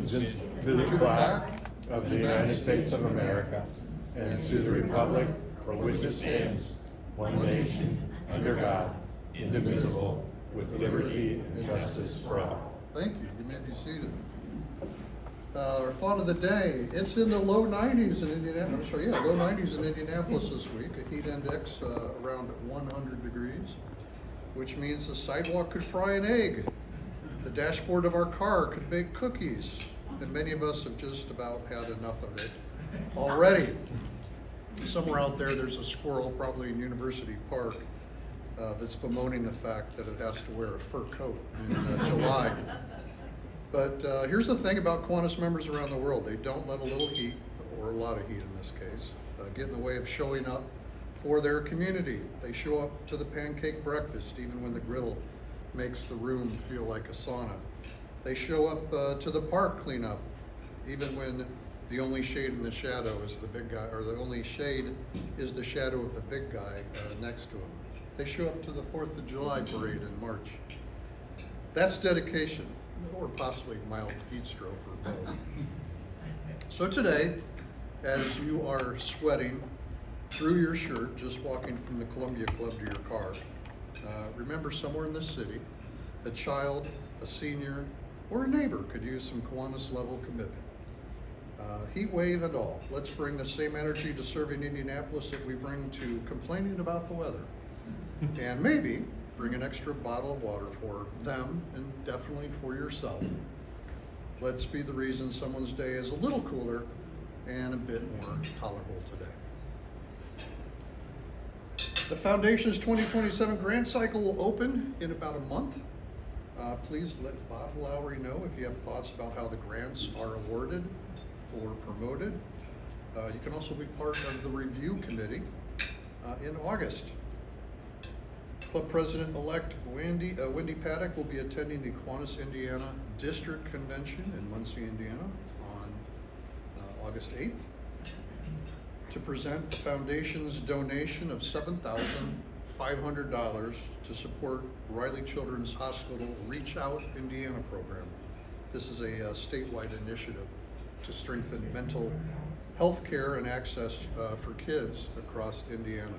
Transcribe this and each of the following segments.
allegiance to the flag of the United States of America and to the republic for which it stands, one nation, under God, indivisible, with liberty and justice for all. Thank you. You may be seated. Our thought of the day, it's in the low 90s in Indianapolis. So yeah, low 90s in Indianapolis this week. A heat index around 100 degrees, which means the sidewalk could fry an egg. The dashboard of our car could bake cookies. And many of us have just about had enough of it already. Somewhere out there's a squirrel, probably in University Park, that's bemoaning the fact that it has to wear a fur coat in July. But here's the thing about Kiwanis members around the world. They don't let a little heat, or a lot of heat in this case, get in the way of showing up for their community. They show up to the pancake breakfast, even when the griddle makes the room feel like a sauna. They show up to the park cleanup, even when the only shade in the shadow is the big guy, or the only shade is the shadow of the big guy next to him. They show up to the 4th of July parade in March. That's dedication, or possibly mild heat stroke, or both. So today, as you are sweating through your shirt, just walking from the Columbia Club to your car, remember somewhere in this city, a child, a senior, or a neighbor could use some Kiwanis level commitment. Heat wave and all, let's bring the same energy to serving Indianapolis that we bring to complaining about the weather. And maybe bring an extra bottle of water for them, and definitely for yourself. Let's be the reason someone's day is a little cooler and a bit more tolerable today. The Foundation's 2027 grant cycle will open in about a month. Please let Bob Lowry know if you have thoughts about how the grants are awarded or promoted. You can also be part of the review committee in August. Club President-elect Wendy Paddock will be attending the Kiwanis, Indiana District Convention in Muncie, Indiana on August 8th to present the Foundation's donation of $7,500 to support Riley Children's Hospital Reach Out Indiana program. This is a statewide initiative to strengthen mental health care and access for kids across Indiana.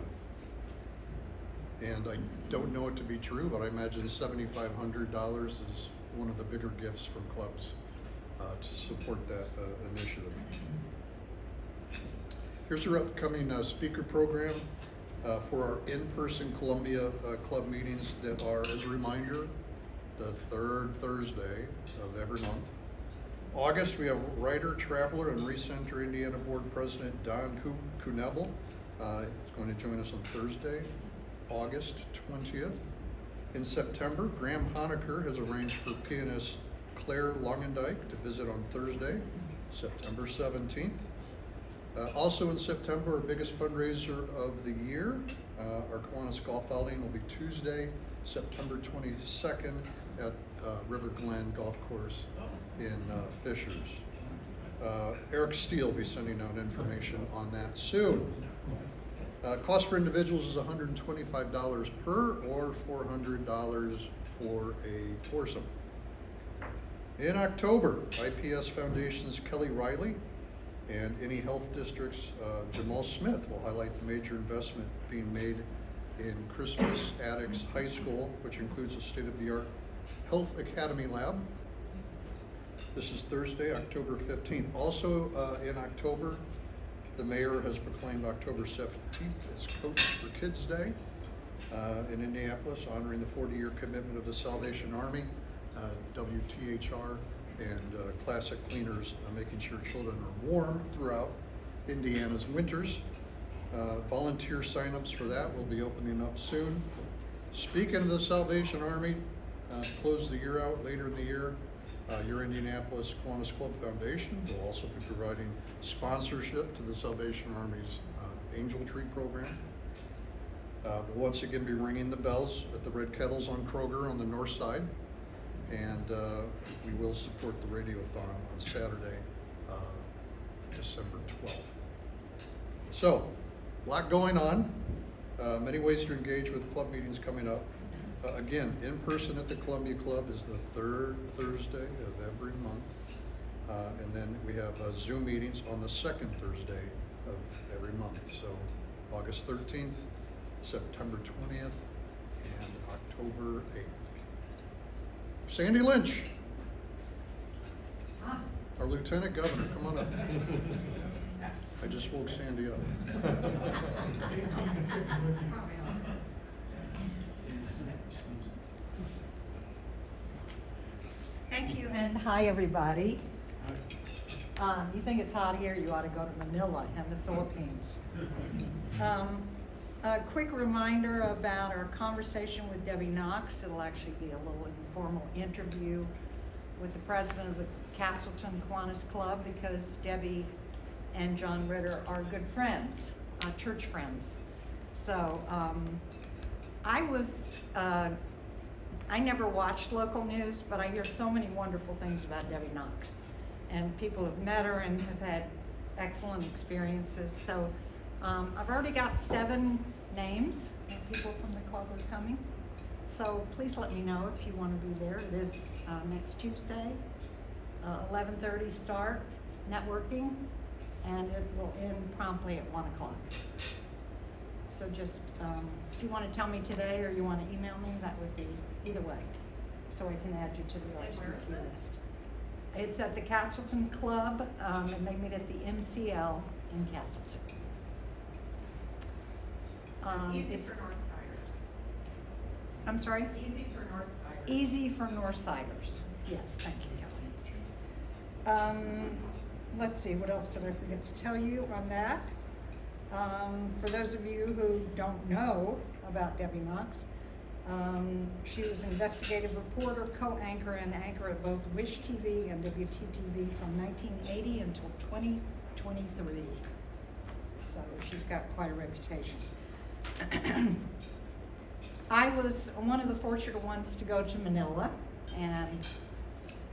And I don't know it to be true, but I imagine $7,500 is one of the bigger gifts from clubs to support that initiative. Here's our upcoming speaker program for our in-person Columbia Club meetings that are, as a reminder, the third Thursday of every month. August, we have writer, traveler, and Recenter Indiana Board President Don Kunebel. He's going to join us on Thursday, August 20th. In September, Graham Honecker has arranged for pianist Claire Longendijk to visit on Thursday, September 17th. Also in September, our biggest fundraiser of the year, our Kiwanis Golf Outing will be Tuesday, September 22nd at River Glen Golf Course in Fishers. Eric Steele will be sending out information on that soon. Cost for individuals is $125 per, or $400 for a foursome. In October, IPS Foundation's Kelly Riley and Indy Health District's Jamal Smith will highlight the major investment being made in Christmas Addicts High School, which includes a state-of-the-art Health Academy lab. This is Thursday, October 15th. Also in October, the mayor has proclaimed October 17th as Coach for Kids Day in Indianapolis, honoring the 40-year commitment of the Salvation Army, WTHR, and Classic Cleaners, making sure children are warm throughout Indiana's winters. Volunteer signups for that will be opening up soon. Speaking of the Salvation Army, close the year out later in the year. Your Indianapolis Kiwanis Club Foundation will also be providing sponsorship to the Salvation Army's Angel Tree program. We'll once again be ringing the bells at the Red Kettles on Kroger on the north side, and we will support the Radiothon on Saturday, December 12th. So, a lot going on, many ways to engage with club meetings coming up. Again, in person at the Columbia Club is the third Thursday of every month. And then we have Zoom meetings on the second Thursday of every month. So August 13th, September 20th, and October 8th. Sandy Lynch, our Lieutenant Governor, come on up. I just woke Sandy up. Thank you, and hi, everybody. You think it's hot here, you ought to go to Manila and the Philippines. A quick reminder about our conversation with Debbie Knox. It'll actually be a little informal interview with the president of the Castleton Kiwanis Club, because Debbie and John Ritter are good friends, church friends. So I never watched local news, but I hear so many wonderful things about Debbie Knox. And people have met her and have had excellent experiences. So I've already got 7 names of people from the club are coming. So please let me know if you want to be there. It is next Tuesday, 11:30 start, networking, and it will end promptly at 1 o'clock. So just, if you want to tell me today or you want to email me, that would be either way, so I can add you to the RSVP list. It's at the Castleton Club, and they meet at the MCL in Castleton. Easy it's for Northsiders. I'm sorry? Easy for Northsiders. Easy for Northsiders. Yes, thank you, Kelly. Let's see, what else did I forget to tell you on that? For those of you who don't know about Debbie Knox, she was an investigative reporter, co-anchor, and anchor at both Wish TV and WTTV from 1980 until 2023. So she's got quite a reputation. I was one of the fortunate ones to go to Manila, and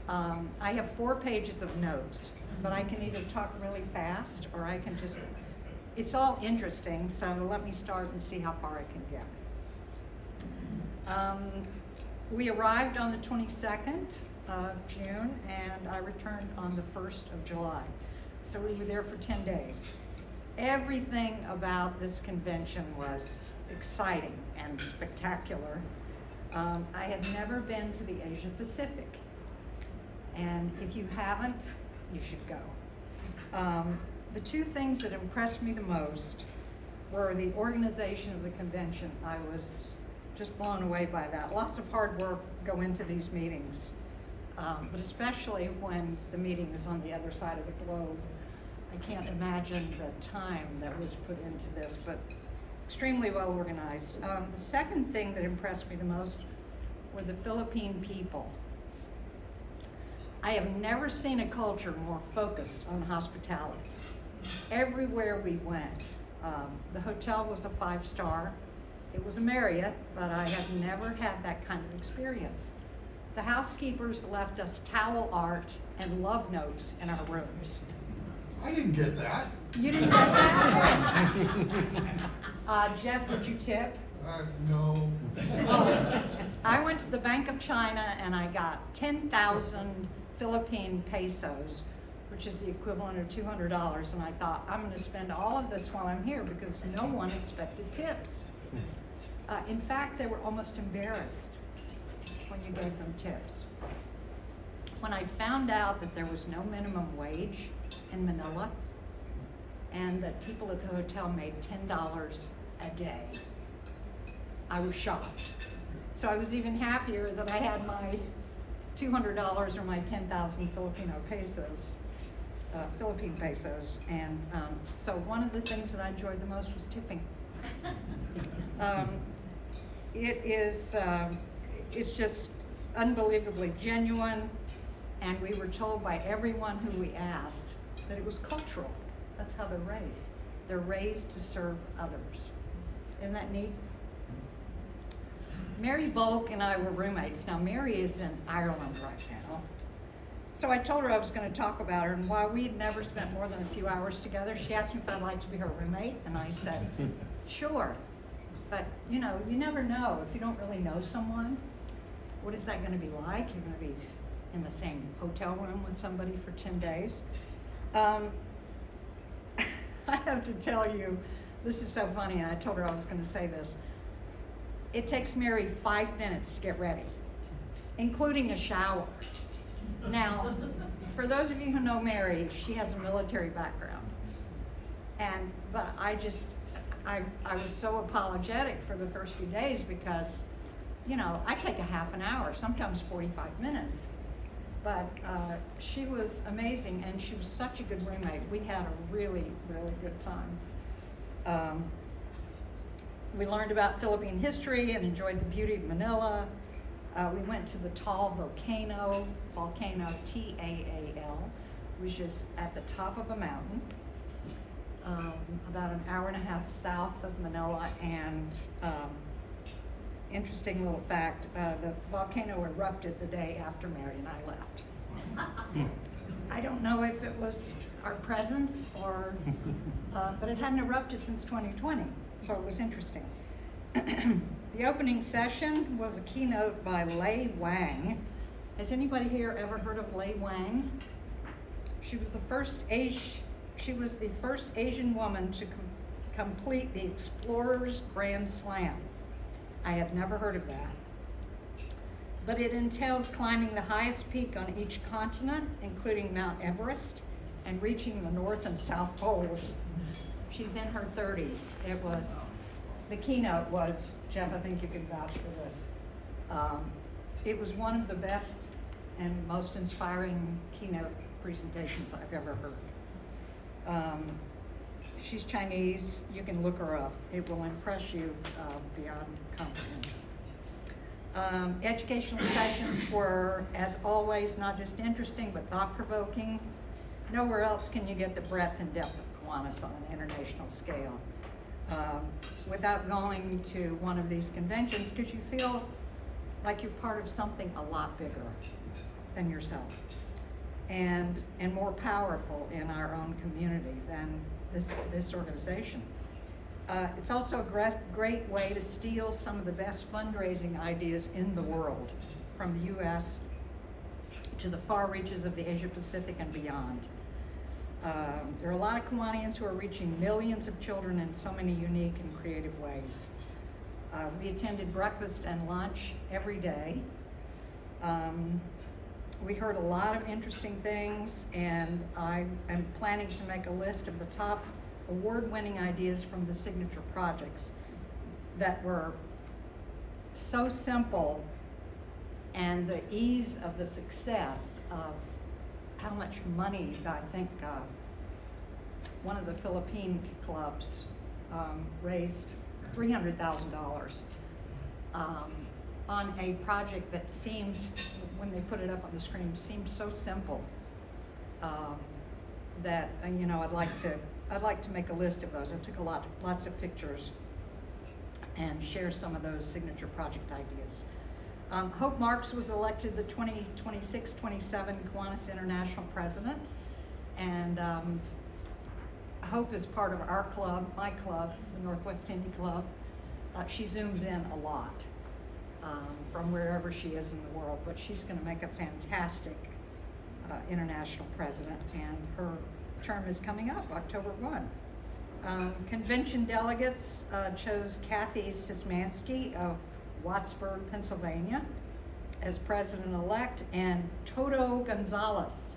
I have 4 pages of notes, but I can either talk really fast or I can just, it's all interesting, so let me start and see how far I can get. We arrived on the 22nd of June, and I returned on the 1st of July. So we were there for 10 days. Everything about this convention was exciting and spectacular. I had never been to the Asia Pacific, and if you haven't, you should go. The 2 things that impressed me the most were the organization of the convention. I was just blown away by that. Lots of hard work go into these meetings, but especially when the meeting is on the other side of the globe. I can't imagine the time that was put into this, but extremely well organized. The second thing that impressed me the most were the Philippine people. I have never seen a culture more focused on hospitality. Everywhere we went, the hotel was a 5-star. It was a Marriott, but I had never had that kind of experience. The housekeepers left us towel art and love notes in our rooms. I didn't get that. You didn't get that? Jeff, did you tip? No. Oh, I went to the Bank of China and I got 10,000 Philippine pesos, which is the equivalent of $200, and I thought, I'm gonna spend all of this while I'm here because no one expected tips. In fact, they were almost embarrassed when you gave them tips. When I found out that there was no minimum wage in Manila and that people at the hotel made $10 a day, I was shocked. So I was even happier that I had my $200 or my 10,000 Philippine pesos. And so one of the things that I enjoyed the most was tipping. It's just unbelievably genuine, and we were told by everyone who we asked that it was cultural. That's how they're raised. They're raised to serve others. Isn't that neat? Mary Bulk and I were roommates. Now Mary is in Ireland right now. So I told her I was going to talk about her, and while we'd never spent more than a few hours together, she asked me if I'd like to be her roommate, and I said, sure. But you never know. If you don't really know someone, what is that going to be like? You're going to be in the same hotel room with somebody for 10 days. I have to tell you, this is so funny, and I told her I was gonna say this. It takes Mary 5 minutes to get ready, including a shower. Now, for those of you who know Mary, she has a military background. But I was so apologetic for the first few days because, you know, I take a half an hour, sometimes 45 minutes. But she was amazing, and she was such a good roommate. We had a really, really good time. We learned about Philippine history and enjoyed the beauty of Manila. We went to the Taal volcano Taal, which is at the top of a mountain, about an hour and a half south of Manila. And interesting little fact, the volcano erupted the day after Mary and I left. I don't know if it was our presence or, but it hadn't erupted since 2020, so it was interesting. The opening session was a keynote by Lei Wang. Has anybody here ever heard of Lei Wang? She was the first Asian woman to complete the Explorer's Grand Slam. I had never heard of that. But it entails climbing the highest peak on each continent, including Mount Everest, and reaching the North and South Poles. She's in her 30s. The keynote was, Jeff, I think you can vouch for this. It was one of the best and most inspiring keynote presentations I've ever heard. She's Chinese. You can look her up. It will impress you beyond comprehension. Educational sessions were, as always, not just interesting, but thought-provoking. Nowhere else can you get the breadth and depth of Kiwanis on an international scale without going to one of these conventions, because you feel like you're part of something a lot bigger than yourself and more powerful in our own community than this organization. It's also a great way to steal some of the best fundraising ideas in the world, from the US to the far reaches of the Asia Pacific and beyond. There are a lot of Kiwanians who are reaching millions of children in so many unique and creative ways. We attended breakfast and lunch every day. We heard a lot of interesting things, and I am planning to make a list of the top award-winning ideas from the signature projects that were so simple, and the ease of the success of how much money I think one of the Philippine clubs raised $300,000 on a project that seemed, when they put it up on the screen, seemed so simple that you know, I'd like to make a list of those. I took lots of pictures and share some of those signature project ideas. Hope Marks was elected the 2026-27 Kiwanis International President, and Hope is part of our club, my club, the Northwest Indy Club. She zooms in a lot from wherever she is in the world, but she's going to make a fantastic international president, and her term is coming up October 1. Convention delegates chose Kathy Szymanski of Wattsburg, Pennsylvania as president-elect, and Toto Gonzalez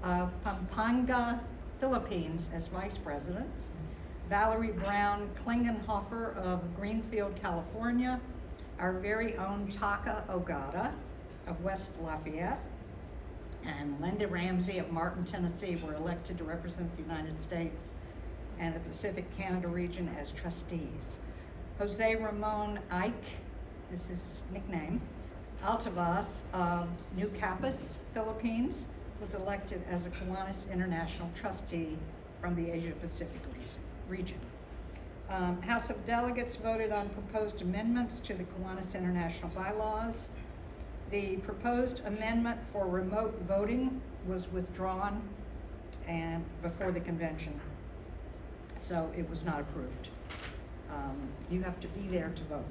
of Pampanga, Philippines as vice president. Valerie Brown Klingenhofer of Greenfield, California. Our very own Taka Ogata of West Lafayette. And Linda Ramsey of Martin, Tennessee were elected to represent the United States and the Pacific Canada region as trustees. Jose Ramon Ike, is his nickname, Altavas of New Capiz, Philippines, was elected as a Kiwanis International trustee from the Asia Pacific region. House of Delegates voted on proposed amendments to the Kiwanis International bylaws. The proposed amendment for remote voting was withdrawn and before the convention, so it was not approved. You have to be there to vote.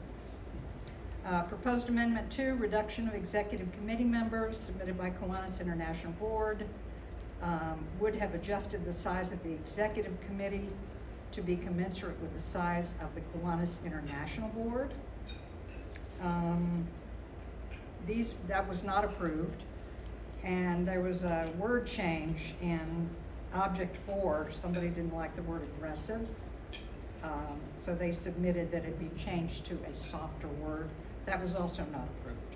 Proposed Amendment 2, reduction of executive committee members, submitted by Kiwanis International Board, would have adjusted the size of the executive committee to be commensurate with the size of the Kiwanis International Board. That was not approved, and there was a word change in Object 4. Somebody didn't like the word aggressive, so they submitted that it be changed to a softer word. That was also not approved.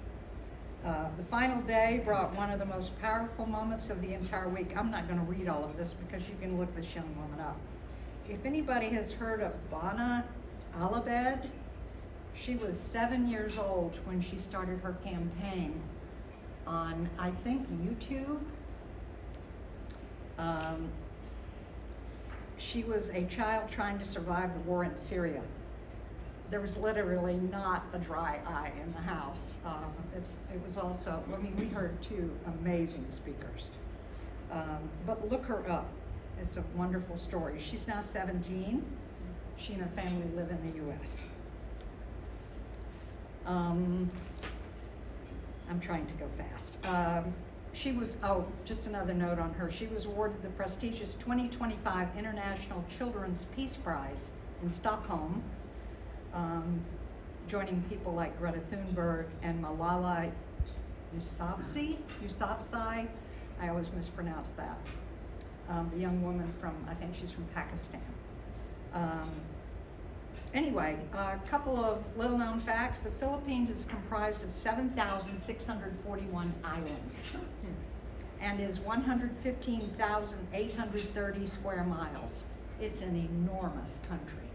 The final day brought one of the most powerful moments of the entire week. I'm not going to read all of this because you can look this young woman up. If anybody has heard of Bana Alabed, she was 7 years old when she started her campaign on, I think, YouTube. She was a child trying to survive the war in Syria. There was literally not a dry eye in the house. It was also, I mean, we heard two amazing speakers. But look her up. It's a wonderful story. She's now 17. She and her family live in the U.S. I'm trying to go fast. She was, just another note on her. She was awarded the prestigious 2025 International Children's Peace Prize in Stockholm, joining people like Greta Thunberg and Malala Yousafzai. I always mispronounce that. The young woman from, I think she's from Pakistan. Anyway, a couple of little-known facts. The Philippines is comprised of 7,641 islands and is 115,830 square miles. It's an enormous country.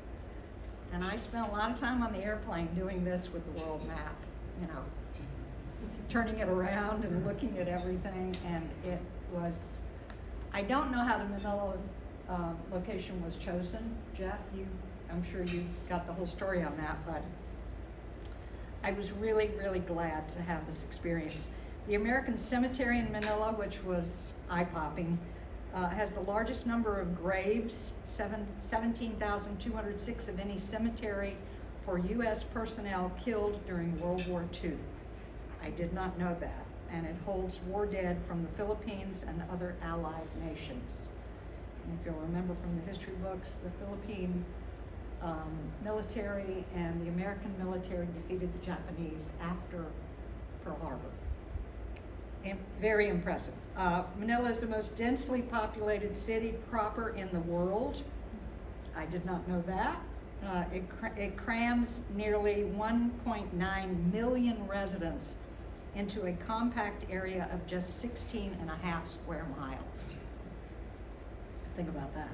And I spent a lot of time on the airplane doing this with the world map, you know, turning it around and looking at everything, and it was, I don't know how the Manila location was chosen. Jeff, I'm sure you got the whole story on that, but I was really, really glad to have this experience. The American Cemetery in Manila, which was eye-popping, has the largest number of graves, 17,206 of any cemetery for U.S. personnel killed during World War II. I did not know that. And it holds war dead from the Philippines and other allied nations. And if you'll remember from the history books, the Philippine military and the American military defeated the Japanese after Pearl Harbor. Very impressive. Manila is the most densely populated city proper in the world. I did not know that. It crams nearly 1.9 million residents into a compact area of just 16.5 square miles. Think about that.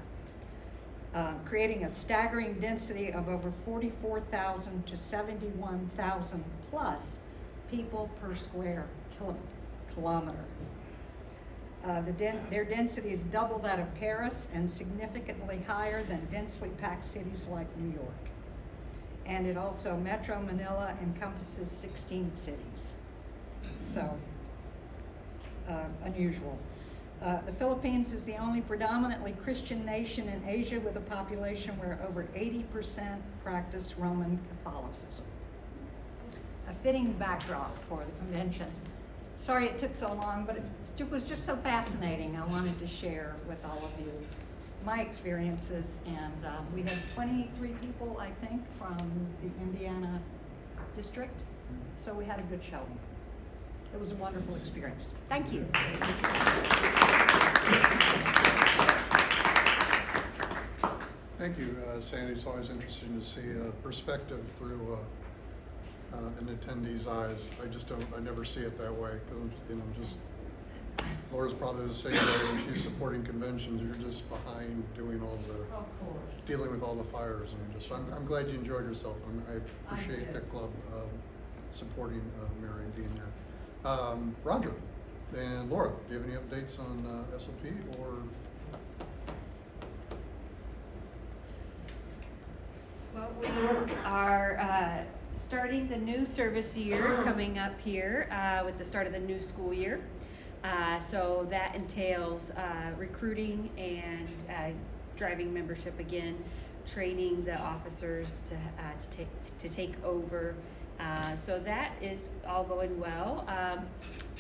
Creating a staggering density of over 44,000 to 71,000 plus people per square kilometer. Their density is double that of Paris and significantly higher than densely packed cities like New York. And it also, Metro Manila encompasses 16 cities. So, unusual. The Philippines is the only predominantly Christian nation in Asia with a population where over 80% practice Roman Catholicism. A fitting backdrop for the convention. Sorry it took so long, but it was just so fascinating. I wanted to share with all of you my experiences, and we had 23 people, I think, from the Indiana district, so we had a good showing. It was a wonderful experience. Thank you. Thank you, Sandy. It's always interesting to see a perspective through an attendee's eyes. I never see it that way, because Laura's probably the same way when she's supporting conventions. You're just behind doing all the, dealing with all the fires, and I'm glad you enjoyed yourself. I appreciate the club supporting Mary being there. Roger and Laura, do you have any updates on SLP or? Well, we are starting the new service year coming up here with the start of the new school year. So that entails recruiting and driving membership again, training the officers to take over So that is all going well.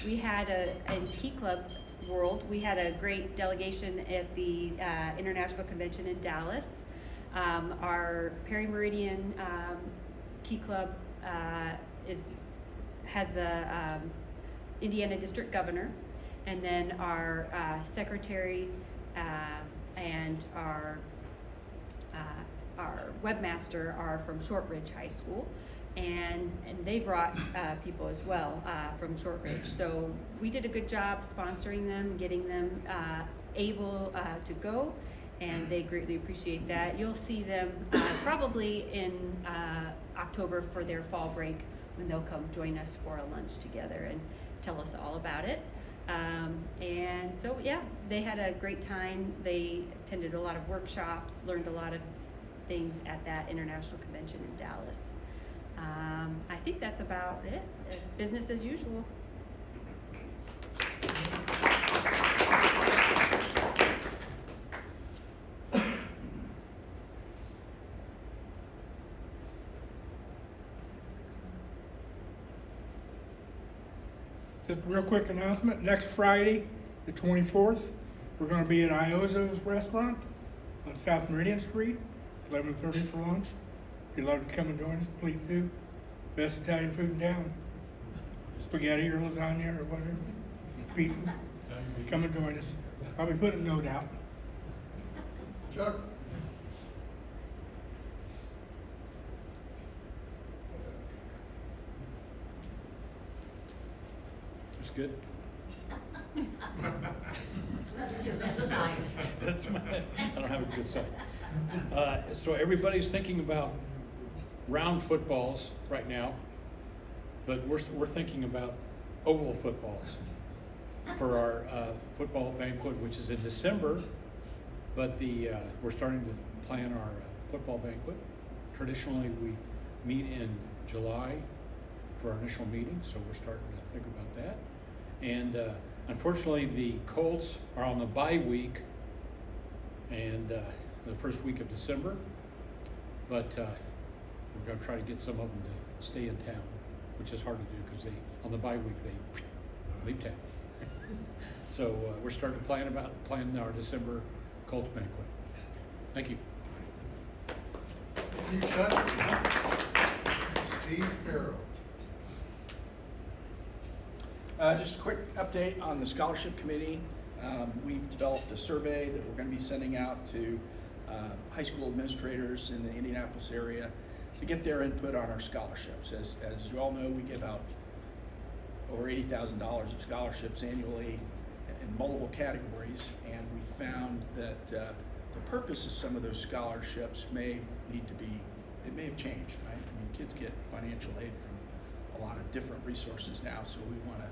We had in Key Club world, we had a great delegation at the International Convention in Dallas. Our Perry Meridian Key Club has the Indiana District Governor, and then our secretary and our webmaster are from Shortridge High School, and they brought people as well from Shortridge. So we did a good job sponsoring them, getting them able to go, and they greatly appreciate that. You'll see them probably in October for their fall break, when they'll come join us for a lunch together and tell us all about it. And so yeah, they had a great time. They attended a lot of workshops, learned a lot of things at that international convention in Dallas. I think that's about it. Business as usual. Just a real quick announcement, next Friday, the 24th, we're gonna be at Iozo's Restaurant on South Meridian Street, 11:30 for lunch. If you'd like to come and join us, please do. Best Italian food in town. Spaghetti or lasagna or whatever, pizza. Come and join us. I'll be putting a note out. Chuck? That's good. That's your best sign. That's my, I don't have a good side. So everybody's thinking about round footballs right now, but we're thinking about oval footballs for our football banquet, which is in December. But we're starting to plan our football banquet. Traditionally, we meet in July for our initial meeting, so we're starting to think about that. And unfortunately, the Colts are on the bye week and the first week of December, but we're going to try to get some of them to stay in town, which is hard to do because on the bye week they leave town. So we're starting to plan our December Colts banquet. Thank you. Thank you, Chuck. Steve Farrow. Just a quick update on the scholarship committee. We've developed a survey that we're going to be sending out to high school administrators in the Indianapolis area to get their input on our scholarships. As you all know, we give out over $80,000 of scholarships annually in multiple categories, and we found that the purpose of some of those scholarships may have changed, right? I mean, kids get financial aid from a lot of different resources now, so we want to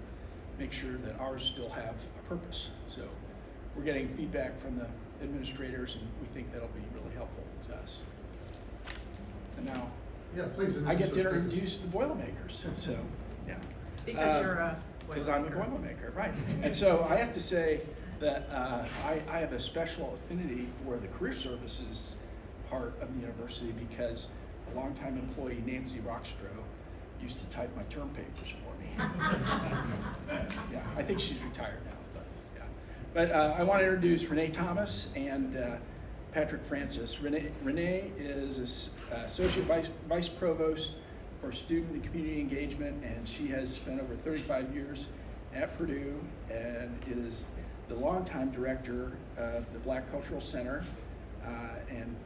make sure that ours still have a purpose. So we're getting feedback from the administrators, and we think that'll be really helpful to us. And now, Yeah, please. I get to introduce the Boilermakers. So, yeah. Because you're a Because I'm a Boilermaker, right? And so I have to say that I have a special affinity for the career services part of the university because a longtime employee, Nancy Rockstroh, used to type my term papers for me. Yeah, I think she's retired now, but yeah. But I want to introduce Renee Thomas and Patrick Francis. Renee is Associate Vice Provost for Student and Community Engagement, and she has spent over 35 years at Purdue and is the longtime director of the Black Cultural Center, and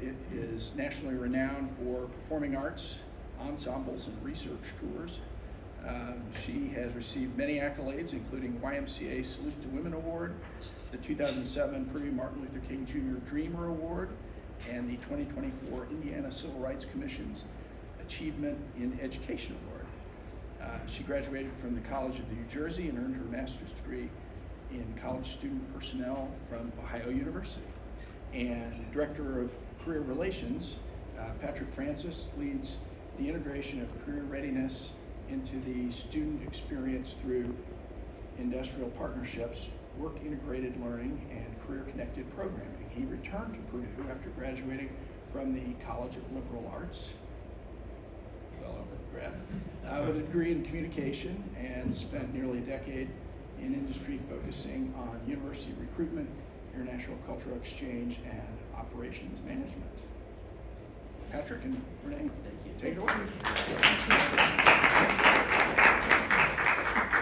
it is nationally renowned for performing arts, ensembles, and research tours. She has received many accolades, including YMCA Salute to Women Award, the 2007 Purdue Martin Luther King Jr. Dreamer Award, and the 2024 Indiana Civil Rights Commission's Achievement in Education Award. She graduated from the College of New Jersey and earned her master's degree in college student personnel from Ohio University. And Director of Career Relations, Patrick Francis, leads the integration of career readiness into the student experience through industrial partnerships, work integrated learning, and career connected programming. He returned to Purdue after graduating from the College of Liberal Arts fellow grad, with a degree in communication and spent nearly a decade in industry focusing on university recruitment, international cultural exchange, and operations management. Patrick and Renee, take it away.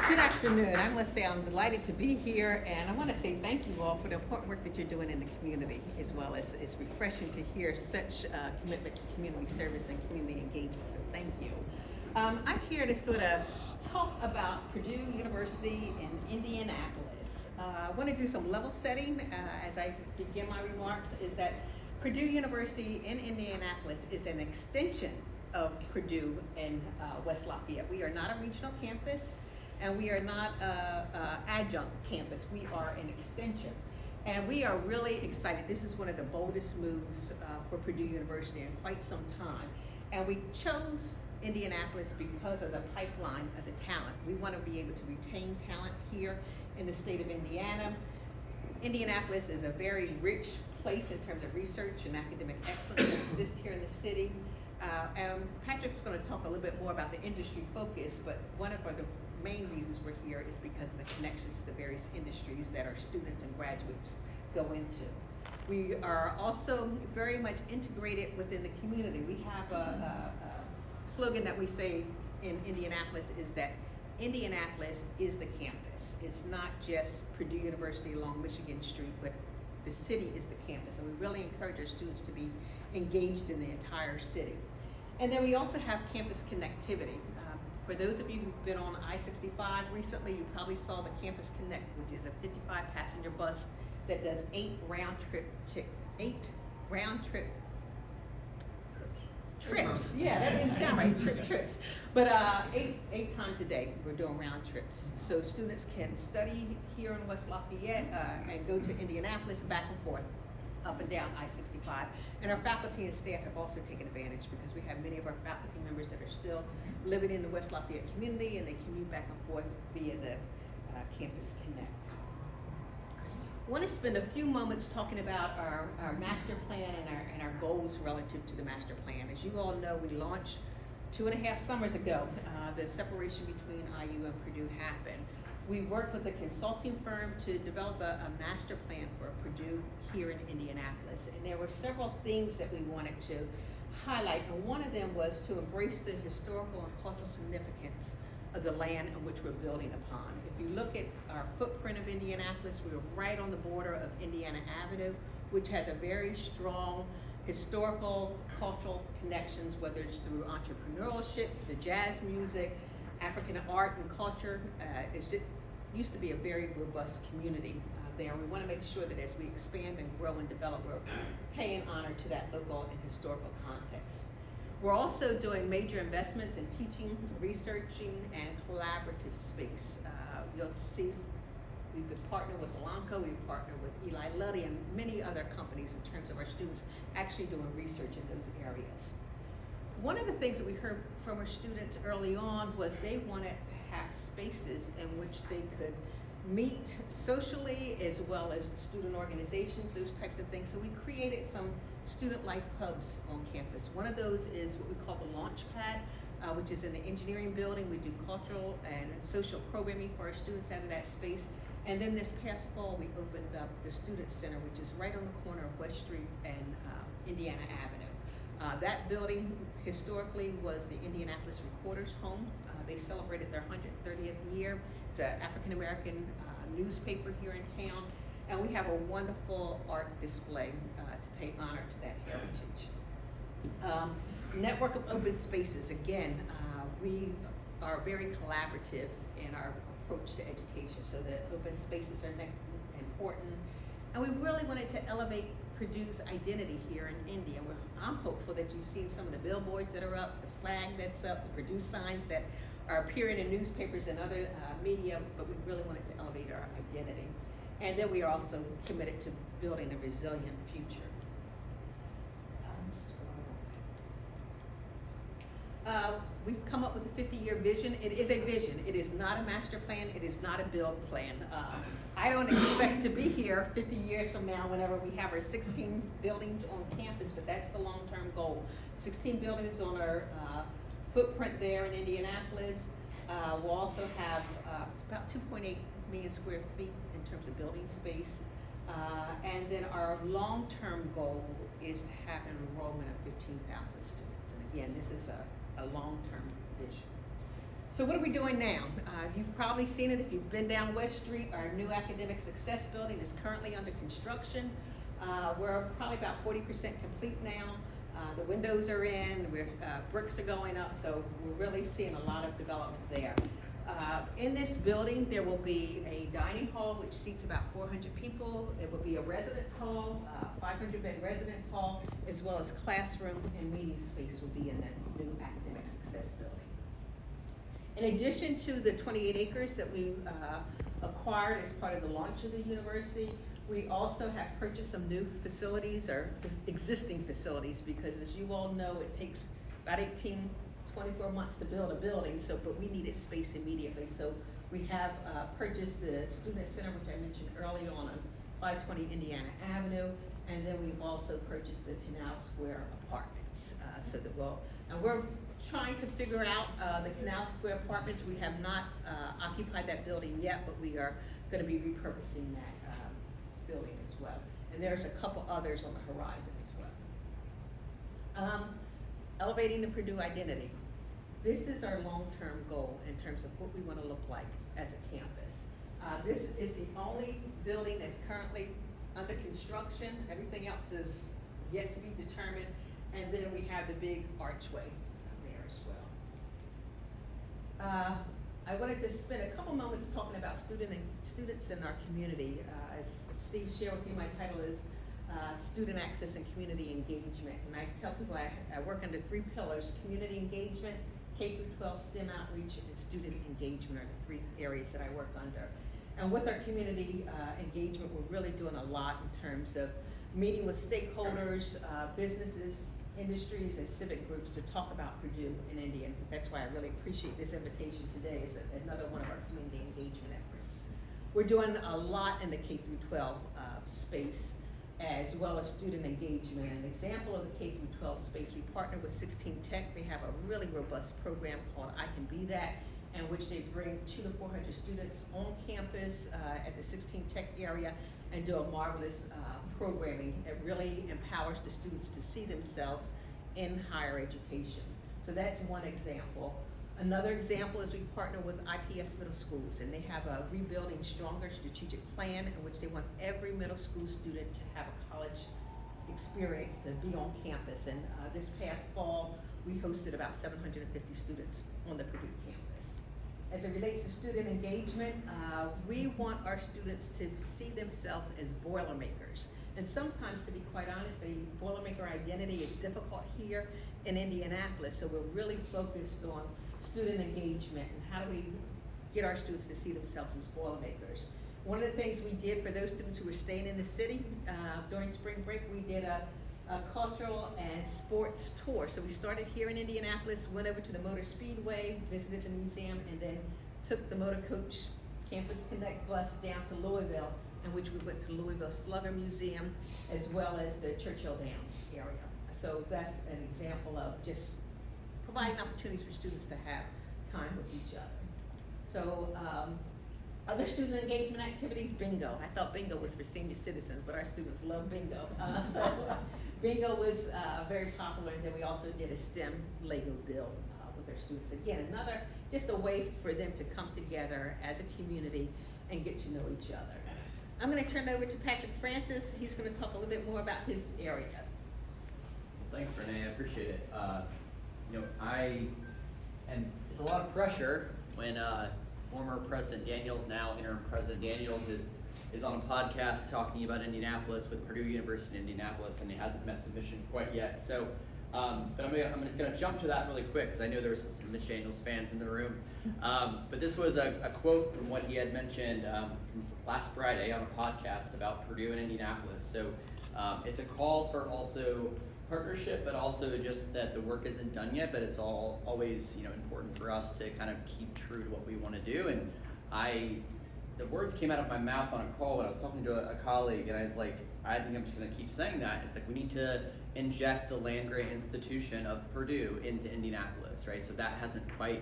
Good afternoon. I must say I'm delighted to be here, and I want to say thank you all for the important work that you're doing in the community, as well as it's refreshing to hear such commitment to community service and community engagement, so thank you. I'm here to sort of talk about Purdue University in Indianapolis. I want to do some level setting as I begin my remarks, is that Purdue University in Indianapolis is an extension of Purdue in West Lafayette. We are not a regional campus, and we are not an adjunct campus. We are an extension. And we are really excited. This is one of the boldest moves for Purdue University in quite some time. And we chose Indianapolis because of the pipeline of the talent. We want to be able to retain talent here in the state of Indiana. Indianapolis is a very rich place in terms of research and academic excellence that exists here in the city. And Patrick's going to talk a little bit more about the industry focus, but one of the main reasons we're here is because of the connections to the various industries that our students and graduates go into. We are also very much integrated within the community. We have a slogan that we say in Indianapolis is that Indianapolis is the campus. It's not just Purdue University along Michigan Street, but the city is the campus, and we really encourage our students to be engaged in the entire city. And then we also have campus connectivity. For those of you who've been on I-65 recently, you probably saw the Campus Connect, which is a 55-passenger bus that does 8 round trip trips. Yeah, that didn't sound right, trips. But eight times a day, we're doing round trips. So students can study here in West Lafayette and go to Indianapolis back and forth, up and down I-65. And our faculty and staff have also taken advantage because we have many of our faculty members that are still living in the West Lafayette community, and they commute back and forth via the Campus Connect. I want to spend a few moments talking about our master plan and our goals relative to the master plan. As you all know, we launched 2.5 summers ago. The separation between IU and Purdue happened. We worked with a consulting firm to develop a master plan for Purdue here in Indianapolis. And there were several things that we wanted to highlight. And one of them was to embrace the historical and cultural significance of the land on which we're building upon. If you look at our footprint of Indianapolis, we're right on the border of Indiana Avenue, which has a very strong historical, cultural connections, whether it's through entrepreneurship, the jazz music, African art and culture. It used to be a very robust community there. We want to make sure that as we expand and grow and develop, we're paying honor to that local and historical context. We're also doing major investments in teaching, researching, and collaborative space. You'll see we've been partnered with Elanco, we've partnered with Eli Lilly, and many other companies in terms of our students actually doing research in those areas. One of the things that we heard from our students early on was they wanted to have spaces in which they could meet socially as well as student organizations, those types of things. So we created some student life hubs on campus. One of those is what we call the Launch Pad, which is in the engineering building. We do cultural and social programming for our students out of that space. And then this past fall, we opened up the Student Center, which is right on the corner of West Street and Indiana Avenue. That building historically was the Indianapolis Recorder's home. They celebrated their 130th year. It's an African-American newspaper here in town. And we have a wonderful art display to pay honor to that heritage. Network of open spaces. Again, we are very collaborative in our approach to education, so that open spaces are important. And we really wanted to elevate Purdue's identity here in Indy. And I'm hopeful that you've seen some of the billboards that are up, the flag that's up, the Purdue signs that are appearing in newspapers and other media, but we really wanted to elevate our identity. And then we are also committed to building a resilient future. We've come up with a 50-year vision. It is a vision. It is not a master plan. It is not a build plan. I don't expect to be here 50 years from now whenever we have our 16 buildings on campus, but that's the long-term goal. 16 buildings on our footprint there in Indianapolis. We'll also have about 2.8 million square feet in terms of building space. And then our long-term goal is to have an enrollment of 15,000 students. And again, this is a long-term vision. So what are we doing now? You've probably seen it if you've been down West Street. Our new Academic Success Building is currently under construction. We're probably about 40% complete now. The windows are in, bricks are going up, so we're really seeing a lot of development there. In this building, there will be a dining hall which seats about 400 people. It will be a residence hall, 500-bed residence hall, as well as classroom and meeting space will be in that new Academic Success Building. In addition to the 28 acres that we acquired as part of the launch of the university, we also have purchased some new facilities or existing facilities because, as you all know, it takes about 24 months to build a building, but we needed space immediately. So we have purchased the Student Center, which I mentioned earlier on 520 Indiana Avenue, and then we've also purchased the Canal Square apartments. And we're trying to figure out the Canal Square apartments. We have not occupied that building yet, but we are going to be repurposing that building as well. And there's a couple others on the horizon as well. Elevating the Purdue identity. This is our long-term goal in terms of what we want to look like as a campus. This is the only building that's currently under construction. Everything else is yet to be determined. And then we have the big archway there as well. I wanted to spend a couple moments talking about students in our community. As Steve shared with you, my title is Student Access and Community Engagement. And I tell people I work under 3 pillars: community engagement, K-12 STEM outreach, and student engagement are the 3 areas that I work under. And with our community engagement, we're really doing a lot in terms of meeting with stakeholders, businesses, industries, and civic groups to talk about Purdue and Indy. And that's why I really appreciate this invitation today. It's another one of our community engagement efforts. We're doing a lot in the K-12 space, as well as student engagement. An example of the K-12 space, we partner with 16 Tech. They have a really robust program called I Can Be That, in which they bring 200 to 400 students on campus at the 16 Tech area and do a marvelous programming. It really empowers the students to see themselves in higher education. So that's one example. Another example is we partner with IPS middle schools, and they have a Rebuilding Stronger strategic plan in which they want every middle school student to have a college experience, to be on campus. And this past fall, we hosted about 750 students on the Purdue campus. As it relates to student engagement, we want our students to see themselves as Boilermakers. And sometimes, to be quite honest, the Boilermaker identity is difficult here in Indianapolis, so we're really focused on student engagement and how do we get our students to see themselves as Boilermakers. One of the things we did for those students who were staying in the city during spring break, we did a cultural and sports tour. So we started here in Indianapolis, went over to the Motor Speedway, visited the museum, and then took the Motor Coach Campus Connect bus down to Louisville, in which we went to Louisville Slugger Museum, as well as the Churchill Downs area. So that's an example of just providing opportunities for students to have time with each other. So other student engagement activities, bingo. I thought bingo was for senior citizens, but our students love bingo. So bingo was very popular, and then we also did a STEM Lego build with our students. Again, another, just a way for them to come together as a community and get to know each other. I'm gonna turn it over to Patrick Francis. He's gonna talk a little bit more about his area. Thanks, Renee, I appreciate it. And it's a lot of pressure when former President Daniels, now interim President Daniels, is on a podcast talking about Indianapolis with Purdue University in Indianapolis, and he hasn't met the mission quite yet. So, but I'm just gonna jump to that really quick, because I know there's some Mitch Daniels fans in the room. But this was a quote from what he had mentioned from last Friday on a podcast about Purdue and Indianapolis. So it's a call for also partnership, but also just that the work isn't done yet, but it's always important for us to kind of keep true to what we want to do. And I the words came out of my mouth on a call when I was talking to a colleague, and I was like, I think I'm just going to keep saying that. It's like we need to inject the land-grant institution of Purdue into Indianapolis, right? So that hasn't quite.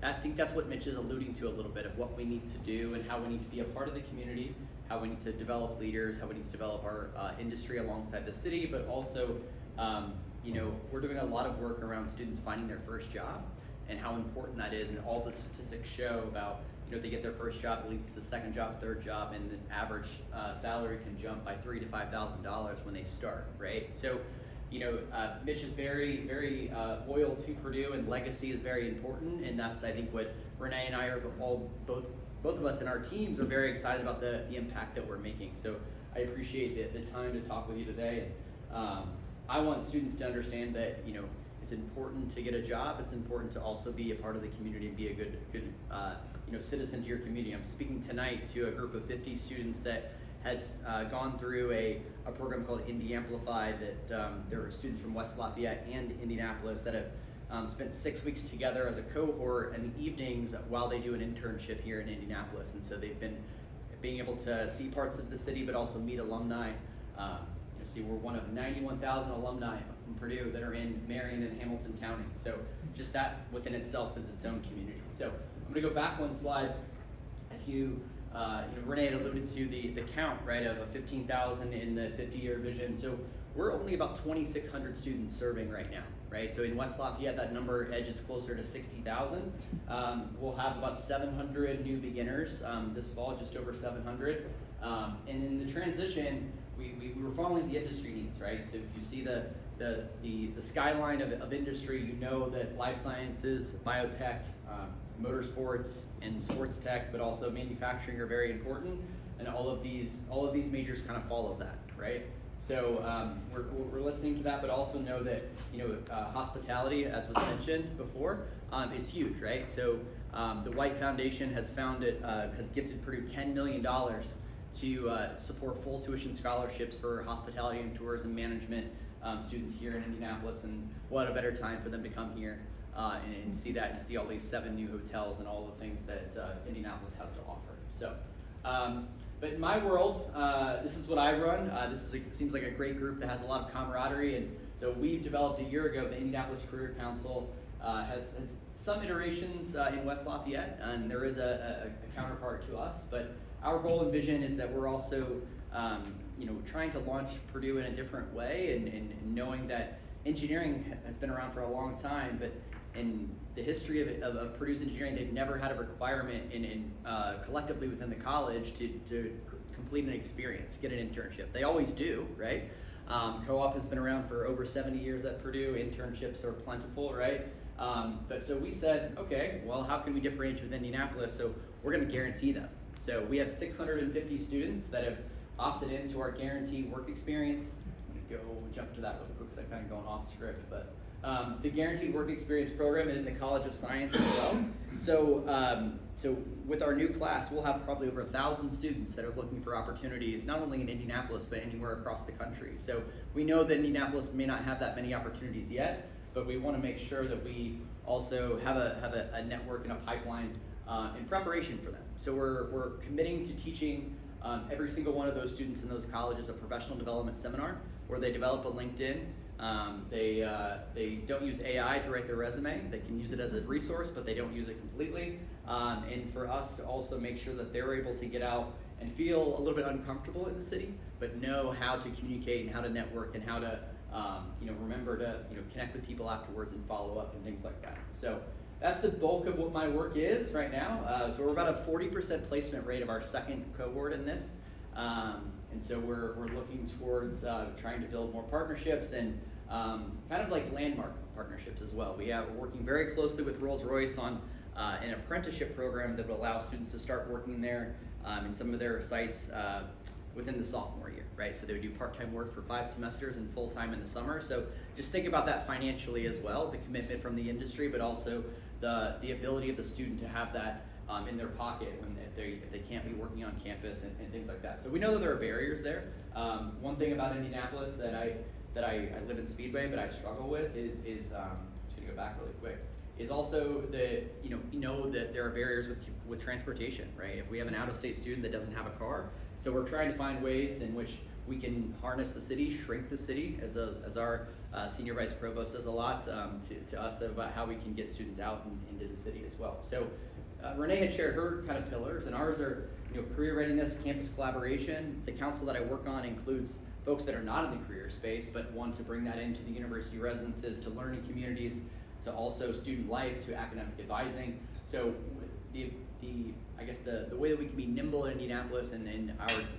I think that's what Mitch is alluding to a little bit of what we need to do and how we need to be a part of the community, how we need to develop leaders, how we need to develop our industry alongside the city, but also, you know, we're doing a lot of work around students finding their first job and how important that is, and all the statistics show about, you know, they get their first job, it leads to the second job, third job, and the average salary can jump by $3,000 to $5,000 when they start, right? So, you know, Mitch is very, very loyal to Purdue, and legacy is very important, and that's, I think, what Renee and I are both of us and our teams are very excited about the impact that we're making. So I appreciate the time to talk with you today. And I want students to understand that, you know, it's important to get a job. It's important to also be a part of the community and be a good you know, citizen to your community. I'm speaking tonight to a group of 50 students that has gone through a program called Indy Amplified, that there are students from West Lafayette and Indianapolis that have spent 6 weeks together as a cohort in the evenings while they do an internship here in Indianapolis. And so they've been being able to see parts of the city, but also meet alumni. You see, we're one of 91,000 alumni from Purdue that are in Marion and Hamilton County. So just that within itself is its own community. So I'm gonna go back one slide. If you know, Renee had alluded to the count, right, of a 15,000 in the 50-year vision. So we're only about 2,600 students serving right now, right? So in West Lafayette, that number edges closer to 60,000. We'll have about 700 new beginners this fall, just over 700. And in the transition, we were following the industry needs, right? So if you see the skyline of industry, you know that life sciences, biotech, motorsports, and sports tech, but also manufacturing are very important, and all of these majors kind of follow that, right? So we're listening to that, but also know that, you know, hospitality, as was mentioned before, is huge, right? So the White Foundation has gifted Purdue $10 million to support full tuition scholarships for hospitality and tourism management students here in Indianapolis, and what a better time for them to come here and see that, and see all these 7 new hotels and all the things that Indianapolis has to offer. So, but in my world, this is what I run. Seems like a great group that has a lot of camaraderie, and so we've developed a year ago, the Indianapolis Career Council has some iterations in West Lafayette, and there is a counterpart to us, but our goal and vision is that we're also you know, trying to launch Purdue in a different way, and knowing that engineering has been around for a long time, but in the history of Purdue's engineering, they've never had a requirement collectively within the college to complete an experience, get an internship. They always do, right? Co-op has been around for over 70 years at Purdue. Internships are plentiful, right? But so we said, okay, well, how can we differentiate with Indianapolis? So we're going to guarantee them. So we have 650 students that have opted into our guaranteed work experience. I'm going to jump to that real quick because I'm kind of going off script, but the Guaranteed Work Experience program and in the College of Science as well. So with our new class, we'll have probably over 1,000 students that are looking for opportunities, not only in Indianapolis, but anywhere across the country. So we know that Indianapolis may not have that many opportunities yet, but we want to make sure that we also have a network and a pipeline in preparation for them. So we're committing to teaching every single one of those students in those colleges a professional development seminar where they develop a LinkedIn. They don't use AI to write their resume. They can use it as a resource, but they don't use it completely. And for us to also make sure that they're able to get out and feel a little bit uncomfortable in the city, but know how to communicate and how to network and how to remember to connect with people afterwards and follow up and things like that. So that's the bulk of what my work is right now. So we're about a 40% placement rate of our second cohort in this. And so we're looking towards trying to build more partnerships and kind of like landmark partnerships as well. We're working very closely with Rolls-Royce on an apprenticeship program that will allow students to start working there in some of their sites within the sophomore year, right? So they would do part-time work for 5 semesters and full-time in the summer. So just think about that financially as well, the commitment from the industry, but also the ability of the student to have that in their pocket if they can't be working on campus and things like that. So we know that there are barriers there. One thing about Indianapolis that I live in Speedway, but I struggle with is just gonna go back really quick, is also that you know that there are barriers with transportation, right? If we have an out-of-state student that doesn't have a car, so we're trying to find ways in which we can harness the city, shrink the city, as our senior vice provost says a lot to us about how we can get students out and into the city as well. So Renee had shared her kind of pillars, and ours are career readiness, campus collaboration. The council that I work on includes folks that are not in the career space, but want to bring that into the university residences, to learning communities, to also student life, to academic advising. So the way that we can be nimble in Indianapolis and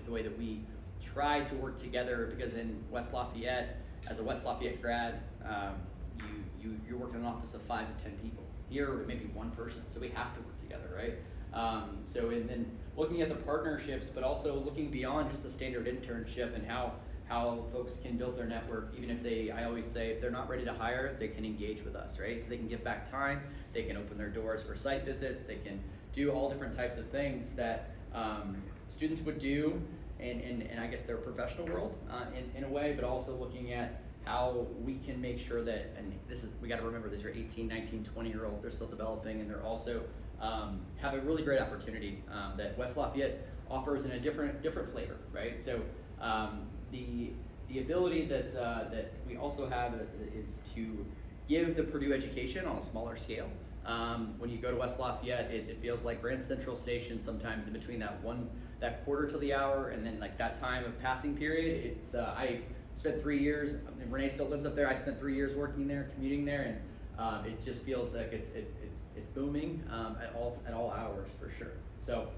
the way that we try to work together, because in West Lafayette, as a West Lafayette grad, you're working in an office of 5 to 10 people. Here, it may be one person, so we have to work together, right? And then looking at the partnerships, but also looking beyond just the standard internship and how folks can build their network, even if I always say, if they're not ready to hire, they can engage with us, right? So they can give back time, they can open their doors for site visits, they can do all different types of things that students would do in I guess their professional world in a way, but also looking at how we can make sure that, and we gotta remember, these are 18, 19, 20-year-olds, they're still developing, and they're also have a really great opportunity that West Lafayette offers in a different flavor, right? So the ability that we also have is to give the Purdue education on a smaller scale. When you go to West Lafayette, it feels like Grand Central Station sometimes in between that quarter to the hour and then like that time of passing period. I spent 3 years, and Renee still lives up there, I spent 3 years working there, commuting there, and it just feels like it's booming at all hours for sure. So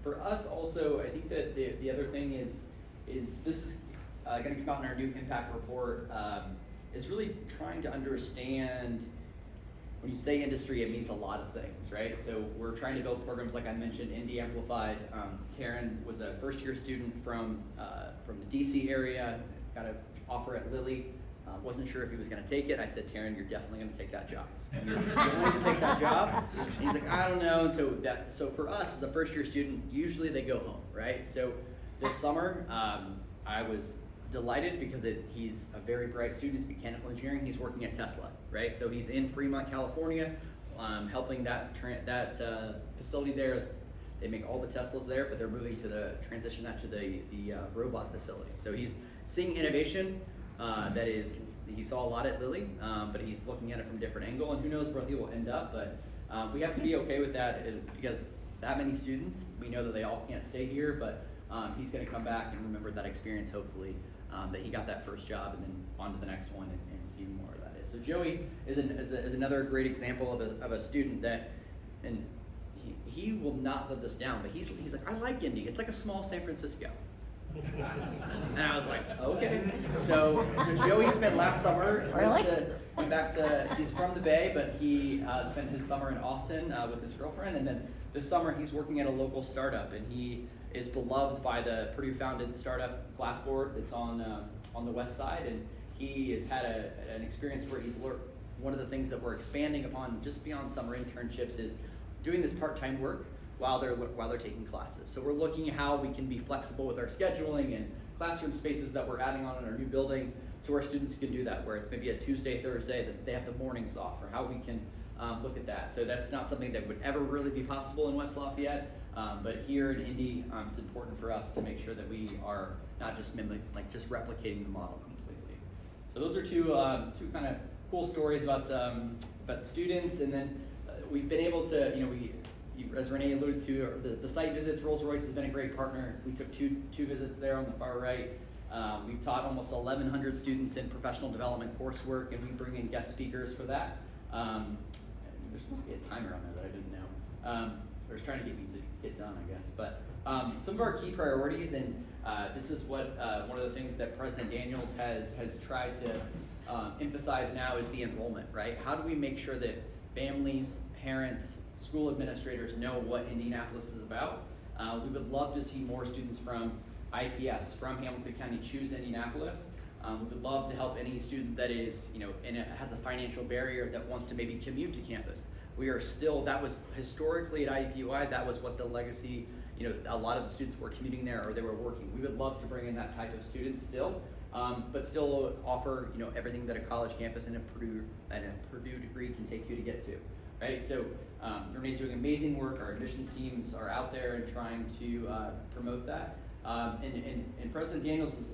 for us also, I think that the other thing is this is going to come out in our new impact report, is really trying to understand, when you say industry, it means a lot of things, right? So we're trying to build programs like I mentioned, Indy Amplified. Taryn was a first-year student from the DC area, got an offer at Lilly. Wasn't sure if he was going to take it. I said, Taryn, you're definitely going to take that job. You're going to take that job? And he's like, I don't know. And so for us as a first-year student, usually they go home, right? So this summer, I was delighted because he's a very bright student. He's mechanical engineering. He's working at Tesla, right? So he's in Fremont, California, helping that facility there. They make all the Teslas there, but they're moving to transition that to the robot facility. So he's seeing innovation that is, he saw a lot at Lilly, but he's looking at it from a different angle, and who knows where he will end up. But we have to be okay with that, because that many students, we know that they all can't stay here, but he's going to come back and remember that experience, hopefully, that he got that first job and then on to the next one and see more of that. So Joey is another great example of a student that, and he will not live this down, but he's like, I like Indy. It's like a small San Francisco. And I was like, okay. So Joey spent last summer, went back to, he's from the Bay, but he spent his summer in Austin with his girlfriend, and then this summer he's working at a local startup, and he is beloved by the Purdue-founded startup Glassboard that's on the west side, and he has had an experience where he's learned. One of the things that we're expanding upon just beyond summer internships is doing this part-time work while they're taking classes. So we're looking at how we can be flexible with our scheduling and classroom spaces that we're adding on in our new building, to where students can do that, where it's maybe a Tuesday, Thursday, that they have the mornings off, or how we can look at that. So that's not something that would ever really be possible in West Lafayette, but here in Indy, it's important for us to make sure that we are not just just replicating the model completely. So those are two kind of cool stories about the students, and then we've been able to, as Renee alluded to, the site visits. Rolls-Royce has been a great partner. We took two visits there on the far right. We've taught almost 1,100 students in professional development coursework, and we bring in guest speakers for that. There's supposed to be a timer on there that I didn't know. They're trying to get me to get done, I guess. But some of our key priorities, and this is what one of the things that President Daniels has tried to emphasize now, is the enrollment, right? How do we make sure that families, parents, school administrators know what Indianapolis is about? We would love to see more students from IPS, from Hamilton County, choose Indianapolis. We would love to help any student that is, and has a financial barrier that wants to maybe commute to campus. We are still, that was historically at IUPUI, that was what the legacy, a lot of the students were commuting there or they were working. We would love to bring in that type of student still. but still offer, you know, everything that a college campus and a Purdue degree can take you to get to, right? So Renee's doing amazing work. Our admissions teams are out there and trying to promote that. And President Daniels'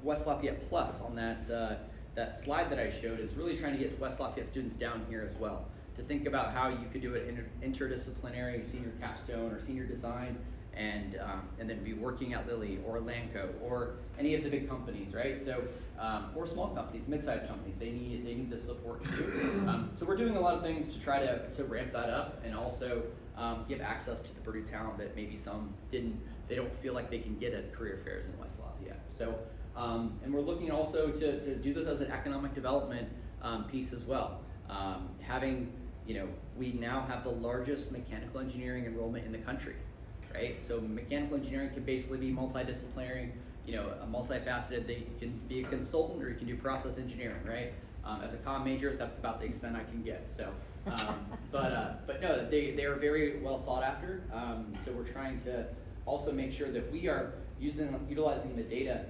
West Lafayette Plus on that slide that I showed is really trying to get West Lafayette students down here as well, to think about how you could do an interdisciplinary senior capstone or senior design, and then be working at Lilly or Lanco or any of the big companies, right? So or small companies, mid-sized companies, they need the support too. So we're doing a lot of things to try to ramp that up, and also give access to the Purdue talent that maybe some they don't feel like they can get at career fairs in West Lafayette. So and we're looking also to do this as an economic development piece as well. Having, you know, we now have the largest mechanical engineering enrollment in the country, right? So mechanical engineering can basically be multidisciplinary, you know, multifaceted. They can be a consultant, or you can do process engineering, right? As a comm major, that's about the extent I can get. So, but no, they are very well sought after. So we're trying to also make sure that we are utilizing the data.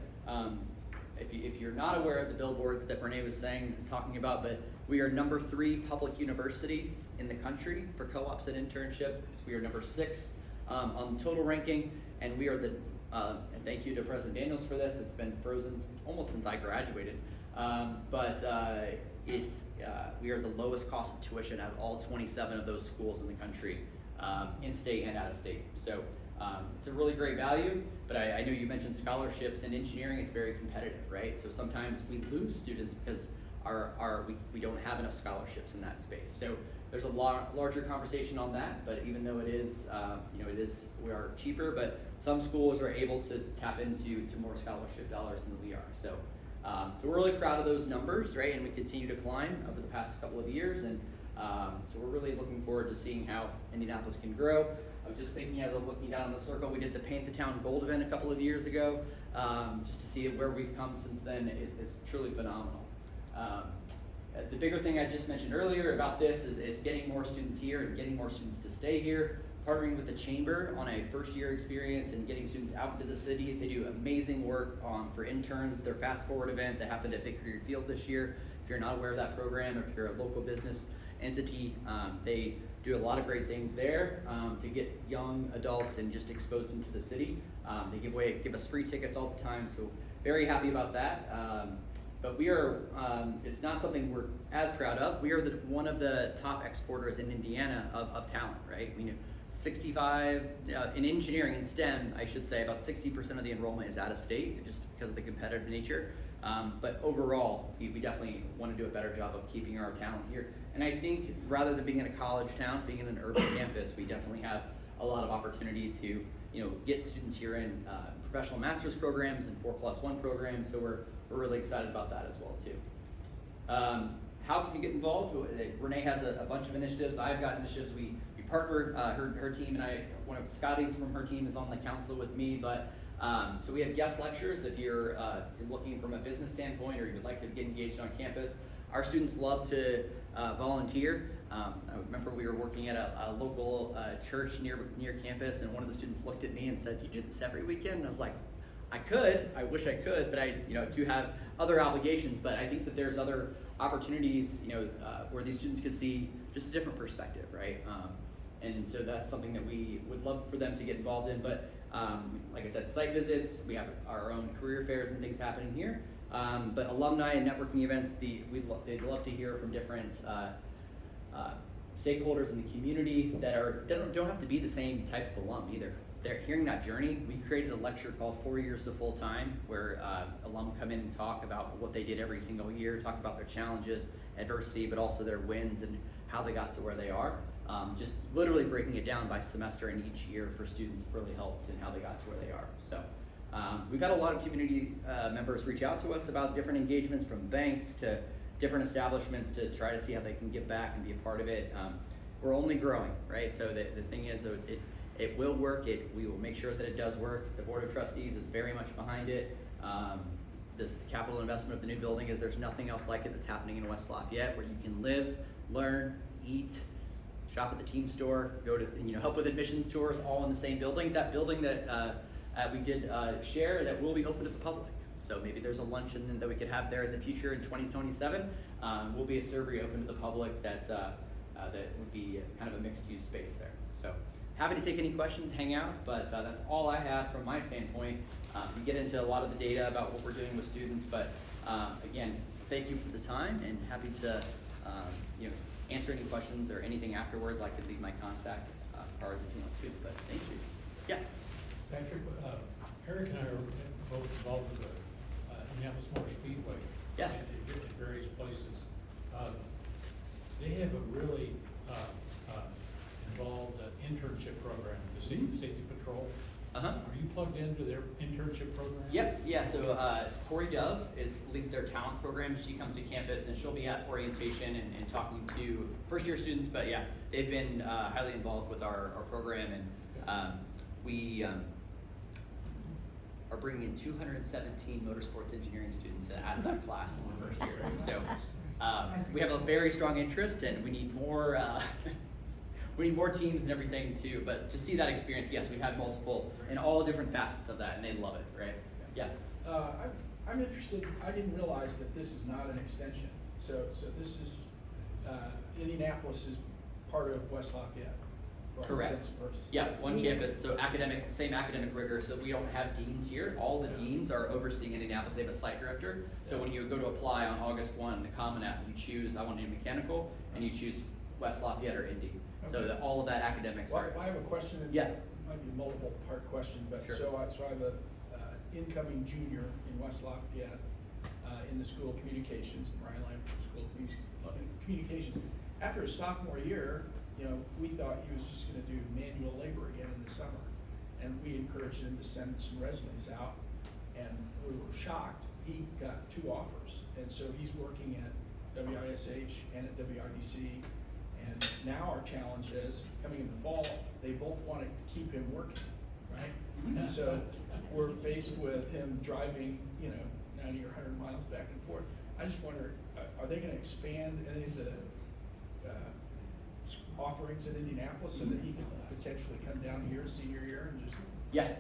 If you're not aware of the billboards that Renee was talking about, but we are number 3 public university in the country for co-ops and internship. We are number 6 on total ranking, and we are and thank you to President Daniels for this. It's been frozen almost since I graduated, we are the lowest cost of tuition out of all 27 of those schools in the country, in-state and out-of-state. So it's a really great value, but I know you mentioned scholarships. In engineering, it's very competitive, right? So sometimes we lose students because we don't have enough scholarships in that space. So there's a larger conversation on that, but even though it is, we are cheaper, but some schools are able to tap into more scholarship dollars than we are. So we're really proud of those numbers, right? And we continue to climb over the past couple of years, and so we're really looking forward to seeing how Indianapolis can grow. I was just thinking as I was looking down the circle, we did the Paint the Town Gold event a couple of years ago, just to see where we've come since then is truly phenomenal. The bigger thing I just mentioned earlier about this is getting more students here and getting more students to stay here, partnering with the Chamber on a first-year experience and getting students out into the city. They do amazing work for interns. Their Fast Forward event that happened at Big Career Field this year. If you're not aware of that program, or if you're a local business entity, they do a lot of great things there to get young adults and just exposed into the city. They give us free tickets all the time, so very happy about that. But we are, it's not something we're as proud of. We are one of the top exporters in Indiana of talent, right? We know 65, in engineering and STEM, I should say, about 60% of the enrollment is out of state, just because of the competitive nature. But overall, we definitely want to do a better job of keeping our talent here. And I think rather than being in a college town, being in an urban campus, we definitely have a lot of opportunity to, get students here in professional master's programs and 4+1 programs. So we're really excited about that as well too. How can you get involved? Renee has a bunch of initiatives. I've got initiatives. We partner, her team and I, one of Scotty's from her team is on the council with me, but so we have guest lectures if you're looking from a business standpoint, or you would like to get engaged on campus. Our students love to volunteer. I remember we were working at a local church near campus, and one of the students looked at me and said, "You do this every weekend?" And I was like, I wish I could, but I do have other obligations. But I think that there's other opportunities, where these students could see just a different perspective, right? And so that's something that we would love for them to get involved in. But like I said, site visits, we have our own career fairs and things happening here. But alumni and networking events, they'd love to hear from different stakeholders in the community that don't have to be the same type of alum either. They're hearing that journey. We created a lecture called 4 Years to Full Time, where alum come in and talk about what they did every single year, talk about their challenges, adversity, but also their wins and how they got to where they are. Just literally breaking it down by semester and each year for students really helped in how they got to where they are. So we've had a lot of community members reach out to us about different engagements, from banks to different establishments, to try to see how they can give back and be a part of it. We're only growing, right? So the thing is, it will work. We will make sure that it does work. The Board of Trustees is very much behind it. This capital investment of the new building, there's nothing else like it that's happening in West Lafayette, where you can live, learn, eat, shop at the team store, go to help with admissions tours, all in the same building. That building that we did share, that will be open to the public. So maybe there's a luncheon that we could have there in the future in 2027. We'll be a servery open to the public that would be kind of a mixed use space there. So happy to take any questions, hang out, but that's all I have from my standpoint. We get into a lot of the data about what we're doing with students, but again, thank you for the time and happy to answer any questions or anything afterwards. I could leave my contact cards if you want to, but thank you. Yeah. Patrick, Eric and I are both involved with the Indianapolis Motor Speedway. Yes. At various places. They have a really involved internship program, the safety patrol. Uh-huh. Are you plugged into their internship program? Yep, yeah, so Corey Dove leads their talent program. She comes to campus and she'll be at orientation and talking to first year students, but yeah, they've been highly involved with our program, and we are bringing in 217 motorsports engineering students out of that class in the first year. So we have a very strong interest, and we need more we need more teams and everything too, but to see that experience, yes, we've had multiple in all different facets of that, and they love it, right? Yeah. I'm interested, I didn't realize that this is not an extension. So this is, Indianapolis is part of West Lafayette. For all Correct. intents and purposes. Yeah, one campus, so same academic rigor, so we don't have deans here. All the deans are overseeing Indianapolis, they have a site director. So when you go to apply on August 1, the Common App, you choose, I want to do mechanical, and you choose West Lafayette or Indy. So that all of that academics Well, are. I have a question. Yeah. It might be a multiple part question, but Sure. so I have a incoming junior in West Lafayette in the School of Communications, the Ryan Lamb School of Communications. After his sophomore year, we thought he was just going to do manual labor again in the summer, and we encouraged him to send some resumes out, and we were shocked. He got 2 offers, and so he's working at WISH and at WIDC. And now our challenge is, coming in the fall, they both want to keep him working, right? And so we're faced with him driving, 90 or 100 miles back and forth. I just wonder, are they going to expand any of the offerings in Indianapolis so that he can potentially come down here senior year and just? Yeah,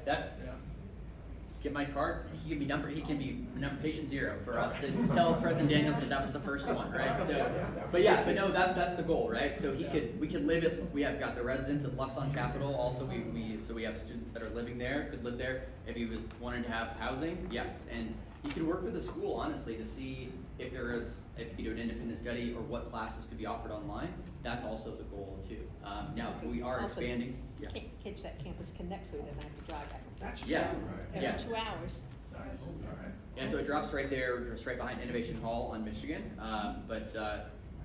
get my card. He can be patient 0 for us to tell President Daniels that was the first one, right? So, but no, that's the goal, right? So we could live it. We have got the residents at Luxon Capital. Also, we have students that are living there, could live there if he was wanting to have housing. Yes, and he could work with the school honestly to see if he could do an independent study or what classes could be offered online. That's also the goal too. Now we are Also, expanding. Yeah. Catch that campus connect so he doesn't have to drive back and forth. That's Yeah. true, right? Yeah. Every 2 hours. Nice, all right. Yeah, so it drops right there, just right behind Innovation Hall on Michigan. But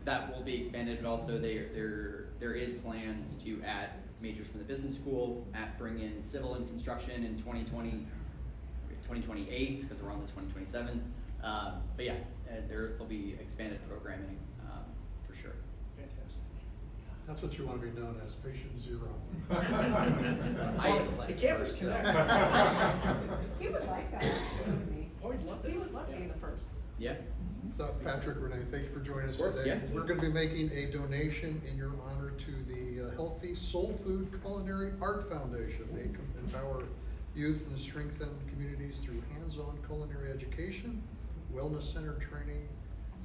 that will be expanded, but also there is plans to add majors from the business school, bring in civil and construction in 2028, because we're on the 2027. But yeah, there will be expanded programming for sure. Fantastic. That's what you want to be known as, patient 0. The campus so. connect. He would like that, wouldn't he? Oh, he'd love that. He would love being the first. Yeah. Patrick, Renee, thank you for joining us Of course, today. yeah. We're going to be making a donation in your honor to the Healthy Soul Food Culinary Art Foundation. They empower youth and strengthen communities through hands-on culinary education, wellness-centered training,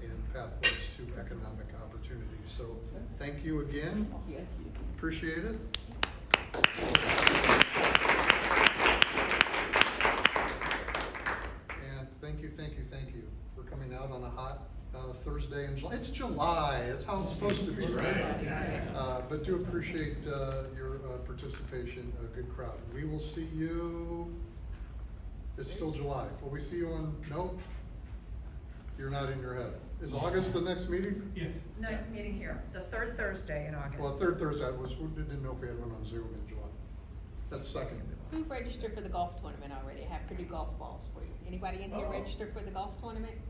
and pathways to economic opportunity. So thank you again. Appreciate it. And thank you for coming out on a hot Thursday in July. It's July, that's how it's supposed to be, right? But do appreciate your participation, a good crowd. We will see you, it's still July. Will we see you on, no? You're not in your head. Is August the next meeting? Yes. Next meeting here, the 3rd Thursday in August. Well, third Thursday, we didn't know if we had one on Zoom in July. That's second. Who registered for the golf tournament already? I have Purdue golf balls for you. Anybody in here Uh-oh. registered for the golf tournament?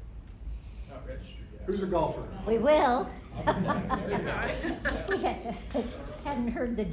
Not registered yet. Who's a golfer? We will. There you go. We hadn't heard the